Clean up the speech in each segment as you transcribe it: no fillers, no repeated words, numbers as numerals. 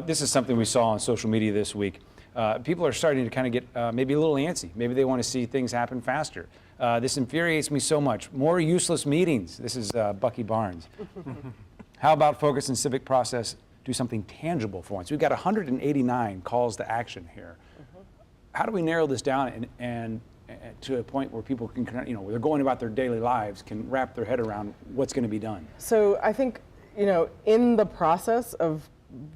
This is something we saw on social media this week. People are starting to kind of get maybe a little antsy. Maybe they want to see things happen faster. This infuriates me so much. More useless meetings. This is Bucky Barnes. How about focus and civic process? Do something tangible for once. We've got 189 calls to action here. How do we narrow this down and to a point where people can, where they're going about their daily lives, can wrap their head around what's going to be done? So I think, in the process of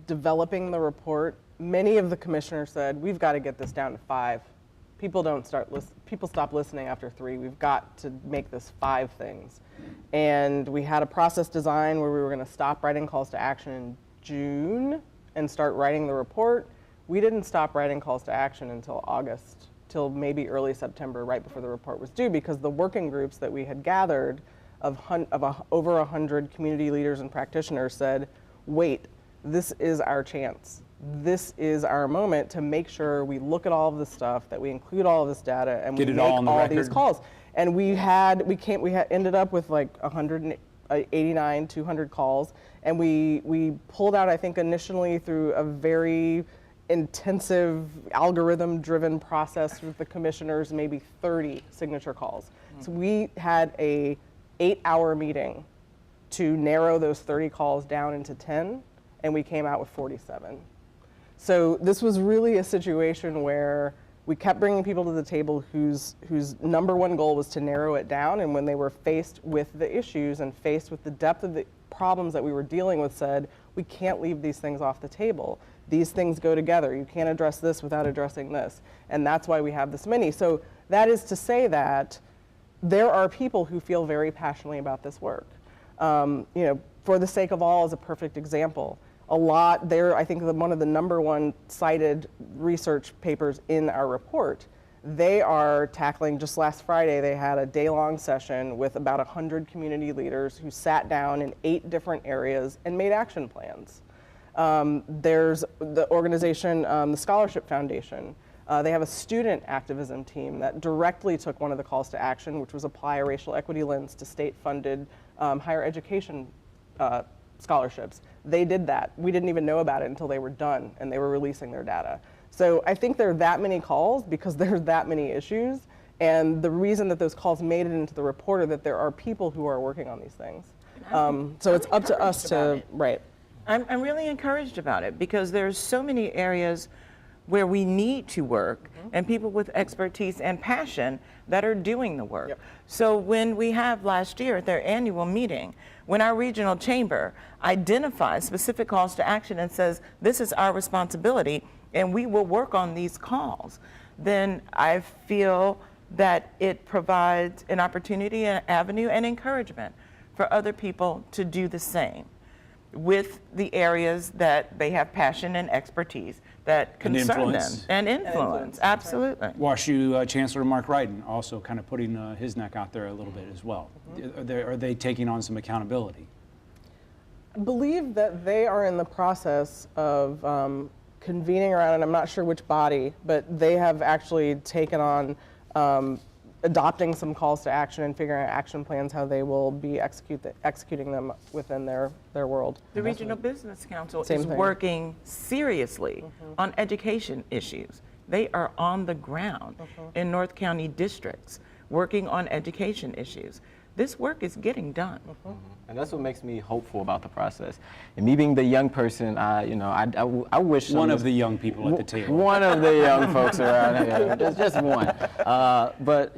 developing the report, many of the commissioners said, we've got to get this down to 5. People stop listening after 3. We've got to make this 5 things. And we had a process design where we were going to stop writing calls to action in June and start writing the report. We didn't stop writing calls to action until August, till maybe early September, right before the report was due, because the working groups that we had gathered of over 100 community leaders and practitioners said, wait, this is our chance. This is our moment to make sure we look at all of this stuff, that we include all of this data, and we make all these calls. And we ended up with like 189, 200 calls, and we pulled out, I think, initially through a very intensive algorithm-driven process with the commissioners, maybe 30 signature calls. So we had a 8-hour meeting to narrow those 30 calls down into 10, and we came out with 47. So this was really a situation where we kept bringing people to the table whose number one goal was to narrow it down, and when they were faced with the issues and faced with the depth of the problems that we were dealing with, said, we can't leave these things off the table. These things go together. You can't address this without addressing this. And that's why we have this many. So that is to say that there are people who feel very passionately about this work. For the Sake of All is a perfect example. I think one of the number one cited research papers in our report, they are tackling, just last Friday, they had a day-long session with about 100 community leaders who sat down in 8 different areas and made action plans. There's the organization, the Scholarship Foundation. They have a student activism team that directly took one of the calls to action, which was apply a racial equity lens to state-funded higher education scholarships. They did that. We didn't even know about it until they were done and they were releasing their data. So I think there are that many calls because there's that many issues. And the reason that those calls made it into the report are that there are people who are working on these things. So it's up to us to, right. I'm really encouraged about it because there's so many areas where we need to work and people with expertise and passion that are doing the work. Yep. So when we have last year at their annual meeting, when our regional chamber identifies specific calls to action and says, this is our responsibility and we will work on these calls, then I feel that it provides an opportunity, an avenue, and encouragement for other people to do the same with the areas that they have passion and expertise that concern them. And influence, absolutely. WashU Chancellor Mark Wrighton also kind of putting his neck out there a little bit as well. Are they taking on some accountability? I believe that they are in the process of convening around, and I'm not sure which body, but they have actually taken on adopting some calls to action and figuring out action plans, how they will be executing them within their world. The Regional Business Council is working seriously on education issues. They are on the ground in North County districts working on education issues. This work is getting done. And that's what makes me hopeful about the process. And me being the young person, I wish one of the young people at the table. One of the young folks around here, just one. But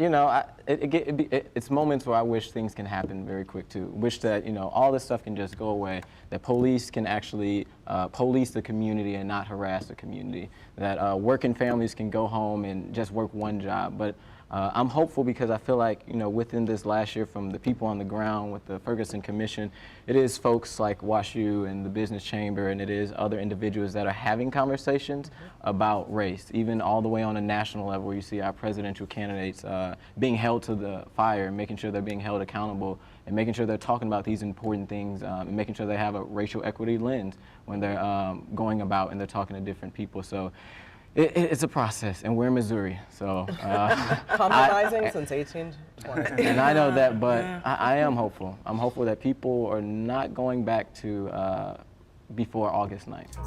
it's moments where I wish things can happen very quick too. Wish that all this stuff can just go away. That police can actually police the community and not harass the community. That working families can go home and just work one job. But I'm hopeful because I feel like, within this last year from the people on the ground with the Ferguson Commission, it is folks like WashU and the Business Chamber, and it is other individuals that are having conversations about race, even all the way on a national level where you see our presidential candidates being held to the fire, and making sure they're being held accountable, and making sure they're talking about these important things, and making sure they have a racial equity lens when they're going about and they're talking to different people. So it's a process, and we're in Missouri, so. Compromising since 1820. And I know that, but I am hopeful. I'm hopeful that people are not going back to before August 9th.